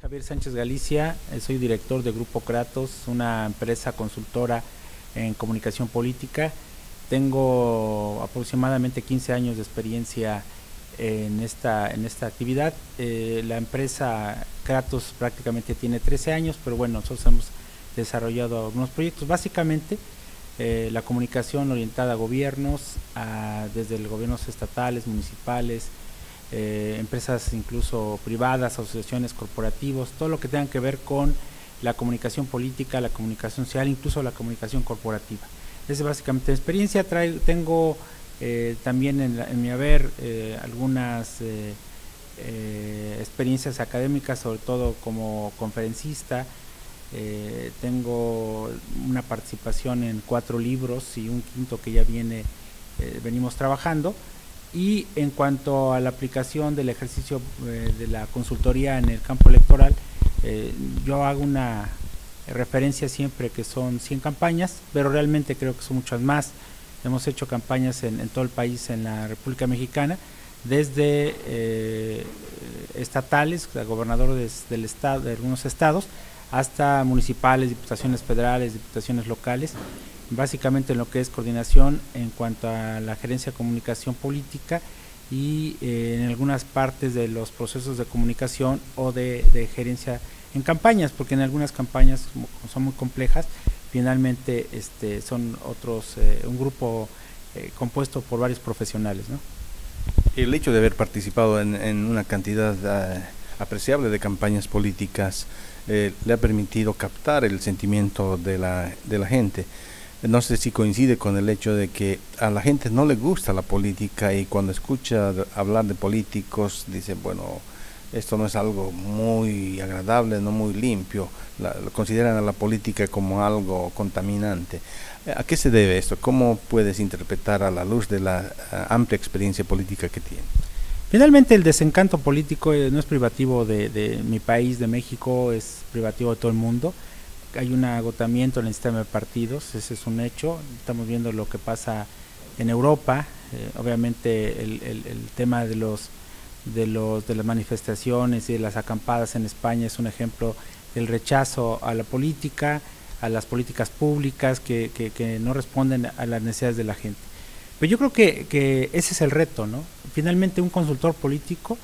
Javier Sánchez Galicia, soy director de Grupo Kratos, una empresa consultora en comunicación política. Tengo aproximadamente 15 años de experiencia en esta actividad. La empresa Kratos prácticamente tiene 13 años, pero bueno, nosotros hemos desarrollado algunos proyectos. Básicamente, la comunicación orientada a gobiernos, desde los gobiernos estatales, municipales, empresas incluso privadas, asociaciones, corporativos, todo lo que tenga que ver con la comunicación política, la comunicación social, incluso la comunicación corporativa. Esa es básicamente mi experiencia. Tengo también en mi haber algunas experiencias académicas, sobre todo como conferencista. Tengo una participación en 4 libros y un quinto que ya venimos trabajando. Y en cuanto a la aplicación del ejercicio de la consultoría en el campo electoral, yo hago una referencia siempre que son 100 campañas, pero realmente creo que son muchas más. Hemos hecho campañas en todo el país, en la República Mexicana, desde estatales, gobernadores del estado, de algunos estados, hasta municipales, diputaciones federales, diputaciones locales, básicamente en lo que es coordinación en cuanto a la gerencia de comunicación política y en algunas partes de los procesos de comunicación o de gerencia en campañas, porque en algunas campañas son muy complejas, finalmente son un grupo compuesto por varios profesionales, ¿no? El hecho de haber participado en una cantidad apreciable de campañas políticas le ha permitido captar el sentimiento de la gente. No sé si coincide con el hecho de que a la gente no le gusta la política y cuando escucha hablar de políticos dice, bueno, esto no es algo muy agradable, no muy limpio, consideran a la política como algo contaminante. ¿A qué se debe esto? ¿Cómo puedes interpretar a la luz de la amplia experiencia política que tienes? Finalmente el desencanto político no es privativo de mi país, de México, es privativo de todo el mundo. Hay un agotamiento en el sistema de partidos, ese es un hecho. Estamos viendo lo que pasa en Europa, obviamente el tema de las manifestaciones y de las acampadas en España es un ejemplo del rechazo a la política, a las políticas públicas que no responden a las necesidades de la gente. Pero yo creo que ese es el reto, ¿no? Finalmente un consultor político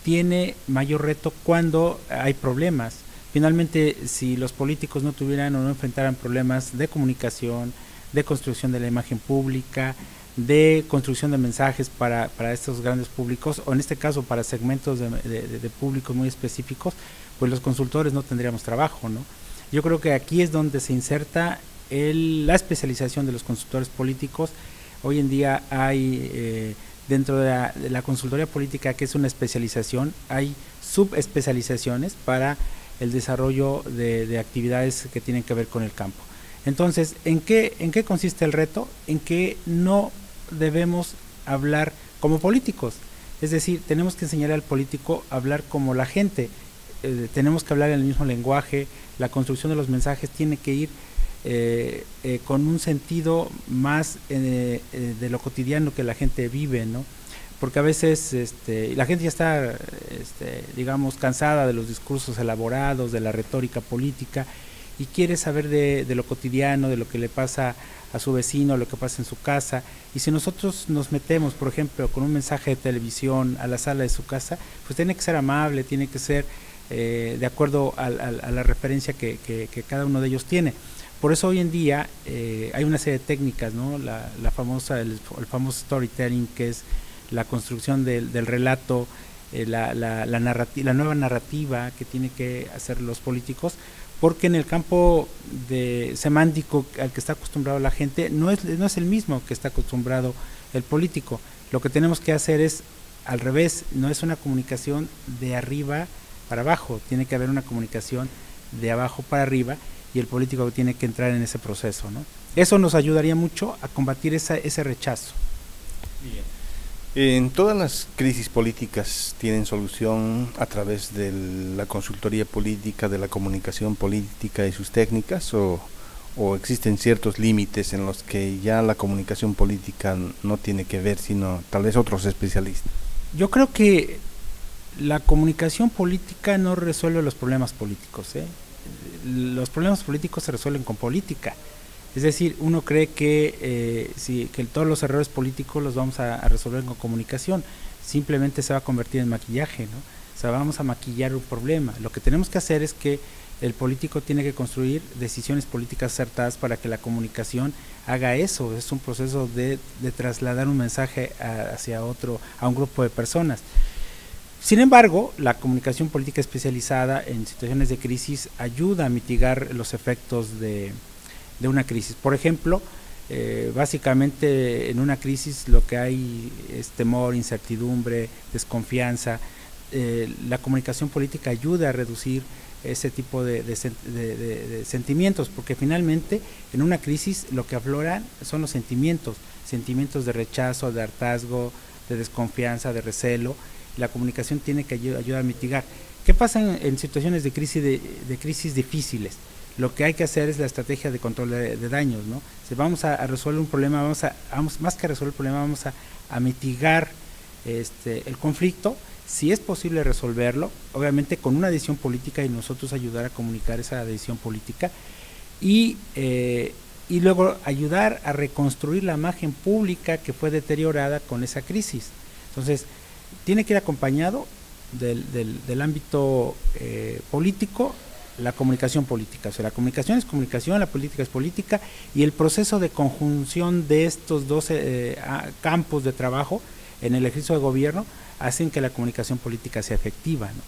tiene mayor reto cuando hay problemas. Finalmente, si los políticos no tuvieran o no enfrentaran problemas de comunicación, de construcción de la imagen pública, de construcción de mensajes para estos grandes públicos, o en este caso para segmentos de públicos muy específicos, pues los consultores no tendríamos trabajo, ¿no? Yo creo que aquí es donde se inserta la especialización de los consultores políticos. Hoy en día hay, dentro de la consultoría política, que es una especialización, hay subespecializaciones para el desarrollo de actividades que tienen que ver con el campo. Entonces, ¿en qué consiste el reto? En que no debemos hablar como políticos, es decir, tenemos que enseñar al político a hablar como la gente, tenemos que hablar en el mismo lenguaje, la construcción de los mensajes tiene que ir con un sentido más de lo cotidiano que la gente vive, ¿no? Porque a veces la gente ya está, digamos, cansada de los discursos elaborados, de la retórica política, y quiere saber de lo cotidiano, de lo que le pasa a su vecino, lo que pasa en su casa. Y si nosotros nos metemos, por ejemplo, con un mensaje de televisión a la sala de su casa, pues tiene que ser amable, tiene que ser de acuerdo a la referencia que cada uno de ellos tiene. Por eso hoy en día hay una serie de técnicas, ¿no? El famoso storytelling, que es la construcción del relato, la nueva narrativa que tienen que hacer los políticos, porque en el campo semántico al que está acostumbrado la gente no es el mismo que está acostumbrado el político. Lo que tenemos que hacer es al revés, no es una comunicación de arriba para abajo, tiene que haber una comunicación de abajo para arriba, y el político tiene que entrar en ese proceso, ¿no? Eso nos ayudaría mucho a combatir ese rechazo. Bien. En todas las crisis políticas tienen solución a través de la consultoría política, de la comunicación política y sus técnicas, o existen ciertos límites en los que ya la comunicación política no tiene que ver, sino tal vez otros especialistas. Yo creo que la comunicación política no resuelve los problemas políticos, ¿eh? Los problemas políticos se resuelven con política. Es decir, uno cree que, que todos los errores políticos los vamos a resolver con comunicación. Simplemente se va a convertir en maquillaje, ¿no? O sea, vamos a maquillar un problema. Lo que tenemos que hacer es que el político tiene que construir decisiones políticas acertadas para que la comunicación haga eso. Es un proceso de trasladar un mensaje hacia a un grupo de personas. Sin embargo, la comunicación política especializada en situaciones de crisis ayuda a mitigar los efectos de una crisis. Por ejemplo, básicamente en una crisis lo que hay es temor, incertidumbre, desconfianza. La comunicación política ayuda a reducir ese tipo de sentimientos, porque finalmente en una crisis lo que afloran son los sentimientos de rechazo, de hartazgo, de desconfianza, de recelo. La comunicación tiene que ayudar a mitigar. ¿Qué pasa en situaciones de crisis difíciles? Lo que hay que hacer es la estrategia de control de daños, ¿no? Si vamos a resolver un problema, más que resolver el problema, vamos a mitigar el conflicto. Si es posible resolverlo, obviamente con una decisión política, y nosotros ayudar a comunicar esa decisión política, y luego ayudar a reconstruir la imagen pública que fue deteriorada con esa crisis. Entonces, tiene que ir acompañado del ámbito político, la comunicación política. O sea, la comunicación es comunicación, la política es política, y el proceso de conjunción de estos dos campos de trabajo en el ejercicio de gobierno hacen que la comunicación política sea efectiva, ¿no?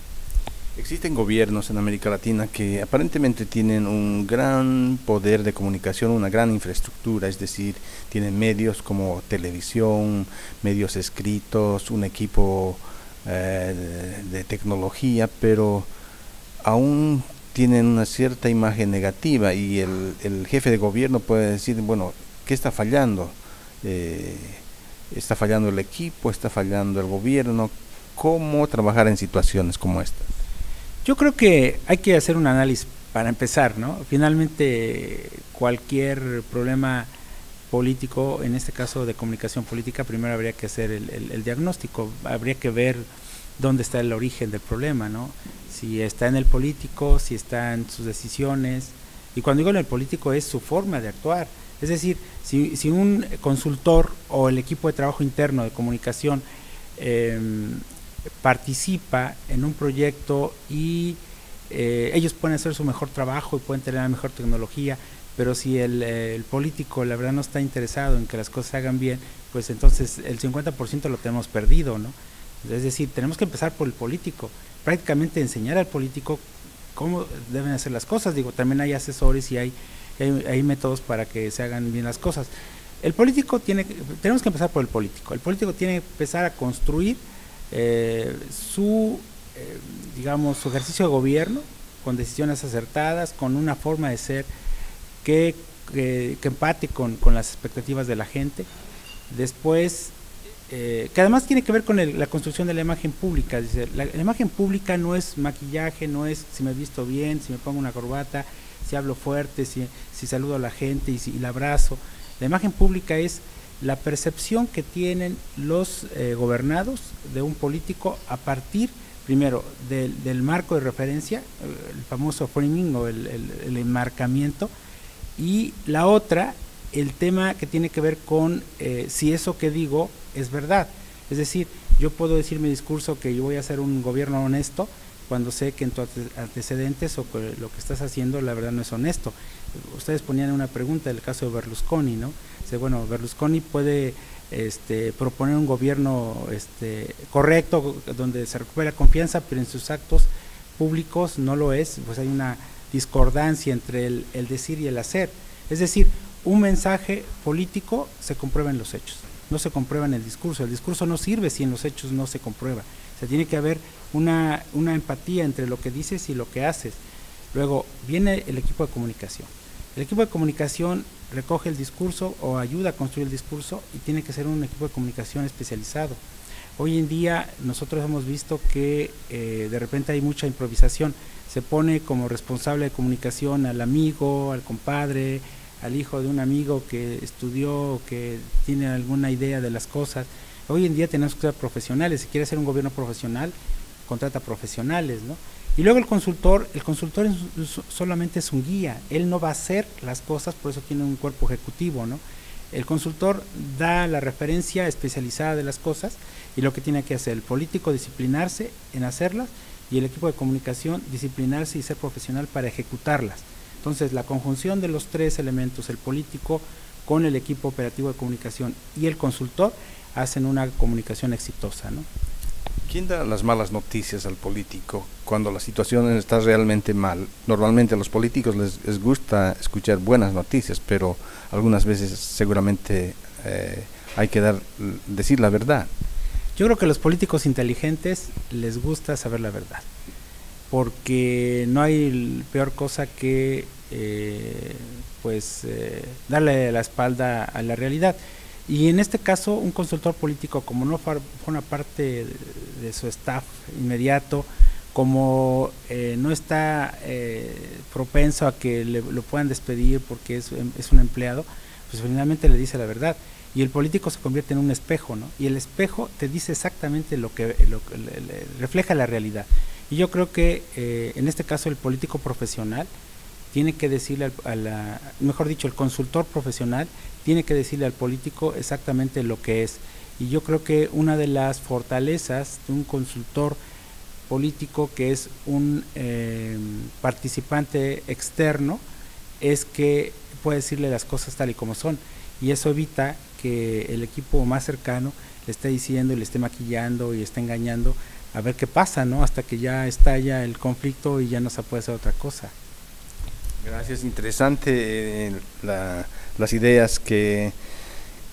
Existen gobiernos en América Latina que aparentemente tienen un gran poder de comunicación, una gran infraestructura, es decir, tienen medios como televisión, medios escritos, un equipo de tecnología, pero aún tienen una cierta imagen negativa, y el jefe de gobierno puede decir, bueno, ¿qué está fallando? ¿Está fallando el equipo? ¿Está fallando el gobierno? ¿Cómo trabajar en situaciones como esta? Yo creo que hay que hacer un análisis para empezar, ¿no? Finalmente, cualquier problema político, en este caso de comunicación política, primero habría que hacer el diagnóstico, habría que ver dónde está el origen del problema, ¿no? Si está en el político, si está en sus decisiones, y cuando digo en el político es su forma de actuar. Es decir, si un consultor o el equipo de trabajo interno de comunicación participa en un proyecto y ellos pueden hacer su mejor trabajo y pueden tener la mejor tecnología, pero si el político la verdad no está interesado en que las cosas se hagan bien, pues entonces el 50% lo tenemos perdido, ¿no? Es decir, tenemos que empezar por el político, prácticamente enseñar al político cómo deben hacer las cosas. Digo, también hay asesores y hay métodos para que se hagan bien las cosas. El político tenemos que empezar por el político. El político tiene que empezar a construir su ejercicio de gobierno con decisiones acertadas, con una forma de ser que empate con las expectativas de la gente. Después, que además tiene que ver con la construcción de la imagen pública. Dice, la imagen pública no es maquillaje, no es si me he visto bien, si me pongo una corbata, si hablo fuerte, si saludo a la gente y la abrazo. La imagen pública es la percepción que tienen los gobernados de un político a partir, primero, del marco de referencia, el famoso framing o el enmarcamiento, y la otra, el tema que tiene que ver con si eso que digo es verdad. Es decir, yo puedo decir mi discurso que yo voy a hacer un gobierno honesto cuando sé que en tus antecedentes o que lo que estás haciendo la verdad no es honesto. Ustedes ponían una pregunta del caso de Berlusconi, ¿no? Bueno, Berlusconi puede proponer un gobierno correcto donde se recupera confianza, pero en sus actos públicos no lo es. Pues hay una discordancia entre el decir y el hacer. Es decir, un mensaje político se comprueba en los hechos, no se comprueba en el discurso. El discurso no sirve si en los hechos no se comprueba. O sea, tiene que haber una empatía entre lo que dices y lo que haces. Luego viene el equipo de comunicación. El equipo de comunicación recoge el discurso o ayuda a construir el discurso, y tiene que ser un equipo de comunicación especializado. Hoy en día nosotros hemos visto que de repente hay mucha improvisación. Se pone como responsable de comunicación al amigo, al compadre, al hijo de un amigo que estudió, que tiene alguna idea de las cosas. Hoy en día tenemos que ser profesionales. Si quiere ser un gobierno profesional, contrata profesionales, ¿no? Y luego el consultor solamente es un guía, él no va a hacer las cosas, por eso tiene un cuerpo ejecutivo, ¿no? El consultor da la referencia especializada de las cosas y lo que tiene que hacer el político, disciplinarse en hacerlas, y el equipo de comunicación disciplinarse y ser profesional para ejecutarlas. Entonces la conjunción de los tres elementos, el político con el equipo operativo de comunicación y el consultor, hacen una comunicación exitosa, ¿no? ¿Quién da las malas noticias al político cuando la situación está realmente mal? Normalmente a los políticos les gusta escuchar buenas noticias, pero algunas veces seguramente hay que decir la verdad. Yo creo que a los políticos inteligentes les gusta saber la verdad, porque no hay peor cosa que darle la espalda a la realidad. Y en este caso, un consultor político, como no forma parte de su staff inmediato, como no está propenso a que lo puedan despedir porque es un empleado, pues finalmente le dice la verdad. Y el político se convierte en un espejo, ¿no? Y el espejo te dice exactamente lo que refleja la realidad. Y yo creo que en este caso el político profesional tiene que decirle mejor dicho, el consultor profesional tiene que decirle al político exactamente lo que es. Y yo creo que una de las fortalezas de un consultor político que es un participante externo es que puede decirle las cosas tal y como son, y eso evita que el equipo más cercano le esté diciendo y le esté maquillando y esté engañando a ver qué pasa, ¿no? Hasta que ya estalla el conflicto y ya no se puede hacer otra cosa. Gracias, interesante las ideas que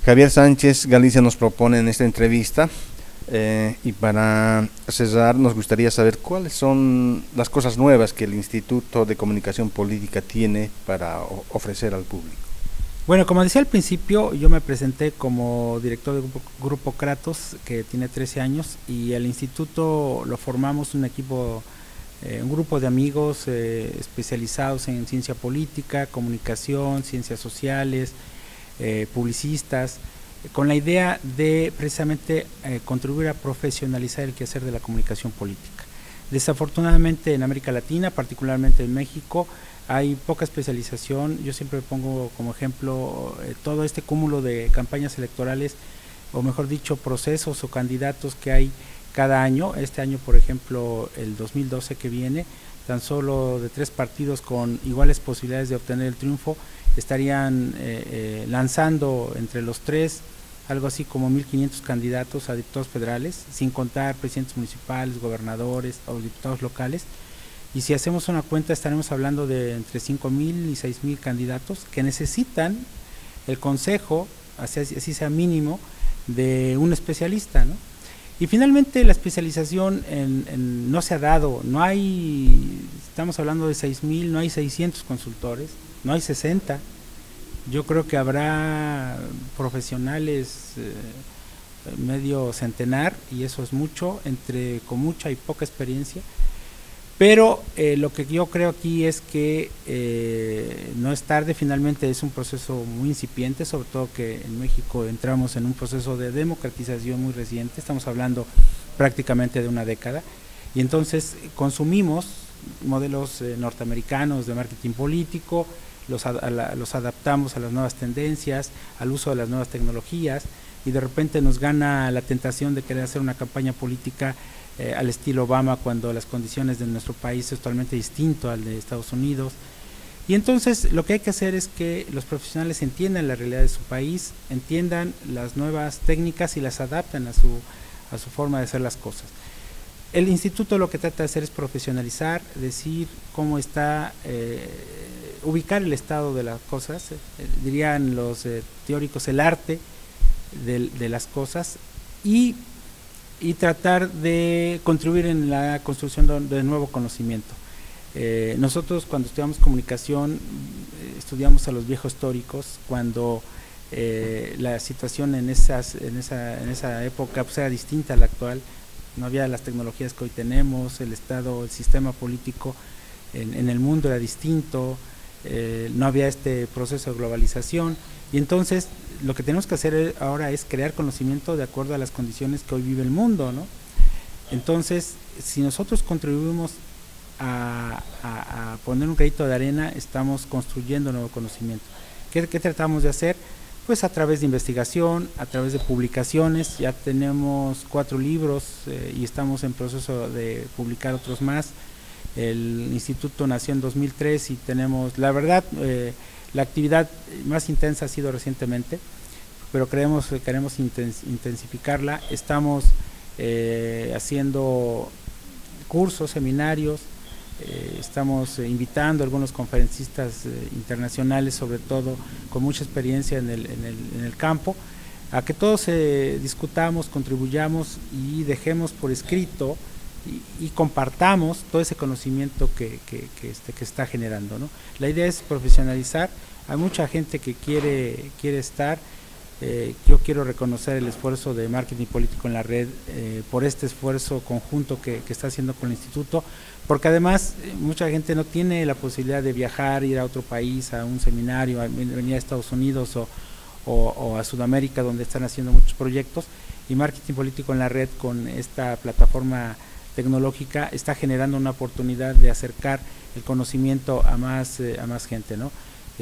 Javier Sánchez Galicia nos propone en esta entrevista. Y para cerrar, nos gustaría saber cuáles son las cosas nuevas que el Instituto de Comunicación Política tiene para ofrecer al público. Bueno, como decía al principio, yo me presenté como director del Grupo Kratos, que tiene 13 años, y el instituto lo formamos un grupo de amigos especializados en ciencia política, comunicación, ciencias sociales, publicistas, con la idea de precisamente contribuir a profesionalizar el quehacer de la comunicación política. Desafortunadamente en América Latina, particularmente en México, hay poca especialización. Yo siempre pongo como ejemplo todo este cúmulo de campañas electorales, o mejor dicho, procesos o candidatos que hay cada año. Este año, por ejemplo, el 2012 que viene, tan solo de 3 partidos con iguales posibilidades de obtener el triunfo, estarían lanzando entre los 3 algo así como 1.500 candidatos a diputados federales, sin contar presidentes municipales, gobernadores o diputados locales. Y si hacemos una cuenta, estaremos hablando de entre 5.000 y 6.000 candidatos que necesitan el consejo, así sea mínimo, de un especialista, ¿no? Y finalmente la especialización no se ha dado, no hay, estamos hablando de 6.000, no hay 600 consultores, no hay 60. Yo creo que habrá profesionales medio centenar, y eso es mucho, con mucha y poca experiencia. Pero lo que yo creo aquí es que no es tarde, finalmente es un proceso muy incipiente, sobre todo que en México entramos en un proceso de democratización muy reciente, estamos hablando prácticamente de una década, y entonces consumimos modelos norteamericanos de marketing político, los adaptamos a las nuevas tendencias, al uso de las nuevas tecnologías, y de repente nos gana la tentación de querer hacer una campaña política al estilo Obama, cuando las condiciones de nuestro país es totalmente distinto al de Estados Unidos. Y entonces lo que hay que hacer es que los profesionales entiendan la realidad de su país, entiendan las nuevas técnicas y las adapten a su forma de hacer las cosas. El instituto lo que trata de hacer es profesionalizar, decir cómo está, ubicar el estado de las cosas, dirían los teóricos, el arte de las cosas, y tratar de contribuir en la construcción de nuevo conocimiento. Nosotros cuando estudiamos comunicación estudiamos a los viejos históricos, cuando la situación en esa época pues era distinta a la actual, no había las tecnologías que hoy tenemos, el sistema político en el mundo era distinto, no había este proceso de globalización, y entonces lo que tenemos que hacer ahora es crear conocimiento de acuerdo a las condiciones que hoy vive el mundo, ¿no? Entonces, si nosotros contribuimos a poner un granito de arena, estamos construyendo nuevo conocimiento. ¿Qué tratamos de hacer? Pues a través de investigación, a través de publicaciones. Ya tenemos 4 libros y estamos en proceso de publicar otros más. El instituto nació en 2003 y tenemos, la verdad, la actividad más intensa ha sido recientemente, pero queremos intensificarla. Estamos haciendo cursos, seminarios, estamos invitando a algunos conferencistas internacionales, sobre todo con mucha experiencia en el campo, a que todos discutamos, contribuyamos y dejemos por escrito y compartamos todo ese conocimiento que está generando, ¿no? La idea es profesionalizar. Hay mucha gente que quiere estar. Yo quiero reconocer el esfuerzo de Marketing Político en la Red por este esfuerzo conjunto que está haciendo con el instituto, porque además mucha gente no tiene la posibilidad de viajar, ir a otro país, a un seminario, venir a Estados Unidos o a Sudamérica, donde están haciendo muchos proyectos, y Marketing Político en la Red, con esta plataforma tecnológica, está generando una oportunidad de acercar el conocimiento a más gente, ¿no?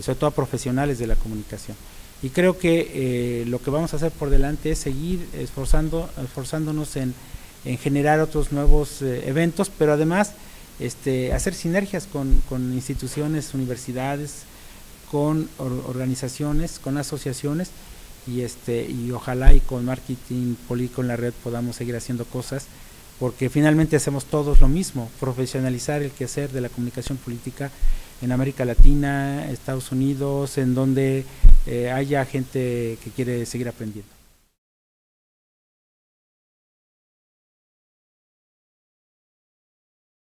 Sobre todo a profesionales de la comunicación. Y creo que lo que vamos a hacer por delante es seguir esforzándonos en generar otros nuevos eventos, pero además hacer sinergias con instituciones, universidades, con organizaciones, con asociaciones, y ojalá y con Marketing Político en la Red podamos seguir haciendo cosas, porque finalmente hacemos todos lo mismo: profesionalizar el quehacer de la comunicación política en América Latina, Estados Unidos, en donde haya gente que quiere seguir aprendiendo.